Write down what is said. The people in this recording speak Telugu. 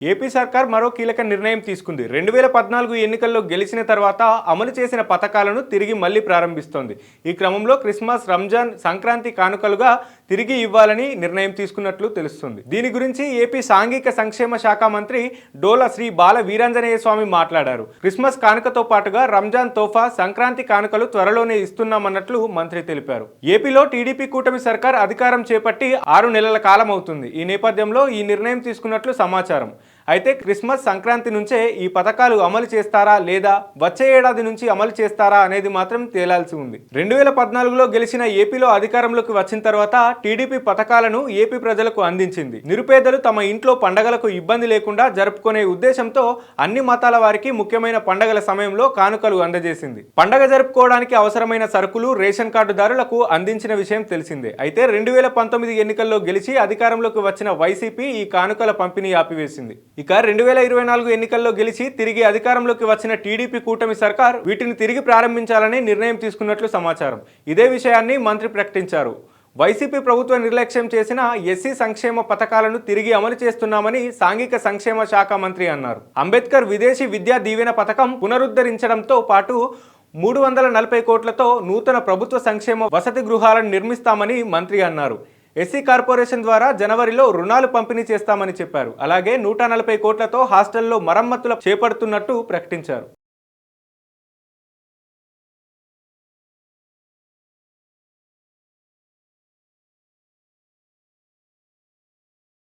ఏపీ సర్కార్ మరో కీలక నిర్ణయం తీసుకుంది. 2014 ఎన్నికల్లో గెలిచిన తర్వాత అమలు చేసిన పథకాలను తిరిగి మళ్లీ ప్రారంభిస్తోంది. ఈ క్రమంలో క్రిస్మస్, రంజాన్, సంక్రాంతి కానుకలుగా తిరిగి ఇవ్వాలని నిర్ణయం తీసుకున్నట్లు తెలుస్తుంది. దీని గురించి ఏపీ సాంఘిక సంక్షేమ శాఖ మంత్రి డోలా శ్రీ బాల వీరాంజనేయ స్వామి మాట్లాడారు. క్రిస్మస్ కానుకతో పాటుగా రంజాన్ తోఫా, సంక్రాంతి కానుకలు త్వరలోనే ఇస్తున్నామన్నట్లు మంత్రి తెలిపారు. ఏపీలో టీడీపీ కూటమి సర్కార్ అధికారం చేపట్టి 6 నెలల కాలం అవుతుంది. ఈ నేపథ్యంలో ఈ నిర్ణయం తీసుకున్నట్లు సమాచారం. అయితే క్రిస్మస్, సంక్రాంతి నుంచే ఈ పథకాలు అమలు చేస్తారా లేదా వచ్చే ఏడాది నుంచి అమలు చేస్తారా అనేది మాత్రం తేలాల్సి ఉంది. 2014లో గెలిచిన ఏపీలో అధికారంలోకి వచ్చిన తర్వాత టీడీపీ పథకాలను ఏపీ ప్రజలకు అందించింది. నిరుపేదలు తమ ఇంట్లో పండగలకు ఇబ్బంది లేకుండా జరుపుకునే ఉద్దేశంతో అన్ని మతాల వారికి ముఖ్యమైన పండగల సమయంలో కానుకలు అందజేసింది. పండగ జరుపుకోవడానికి అవసరమైన సరుకులు రేషన్ కార్డుదారులకు అందించిన విషయం తెలిసిందే. అయితే 2019 ఎన్నికల్లో గెలిచి అధికారంలోకి వచ్చిన వైసీపీ ఈ కానుకల పంపిణీ ఆపివేసింది. ఇక 2024 ఎన్నికల్లో గెలిచి తిరిగి అధికారంలోకి వచ్చిన టీడీపీ కూటమి సర్కార్ వీటిని తిరిగి ప్రారంభించాలని నిర్ణయం తీసుకున్నట్లు సమాచారం. ఇదే విషయాన్ని మంత్రి ప్రకటించారు. వైసీపీ ప్రభుత్వం నిర్లక్ష్యం చేసిన ఎస్సీ సంక్షేమ పథకాలను తిరిగి అమలు చేస్తున్నామని సాంఘిక సంక్షేమ శాఖ మంత్రి అన్నారు. అంబేద్కర్ విదేశీ విద్యా దీవెన పథకం పునరుద్ధరించడంతో పాటు 340 కోట్లతో నూతన ప్రభుత్వ సంక్షేమ వసతి గృహాలను నిర్మిస్తామని మంత్రి అన్నారు. ఎస్సీ కార్పొరేషన్ ద్వారా జనవరిలో రుణాలు పంపిణీ చేస్తామని చెప్పారు. అలాగే 140 కోట్లతో హాస్టల్లో మరమ్మతులు చేపడుతున్నట్టు ప్రకటించారు.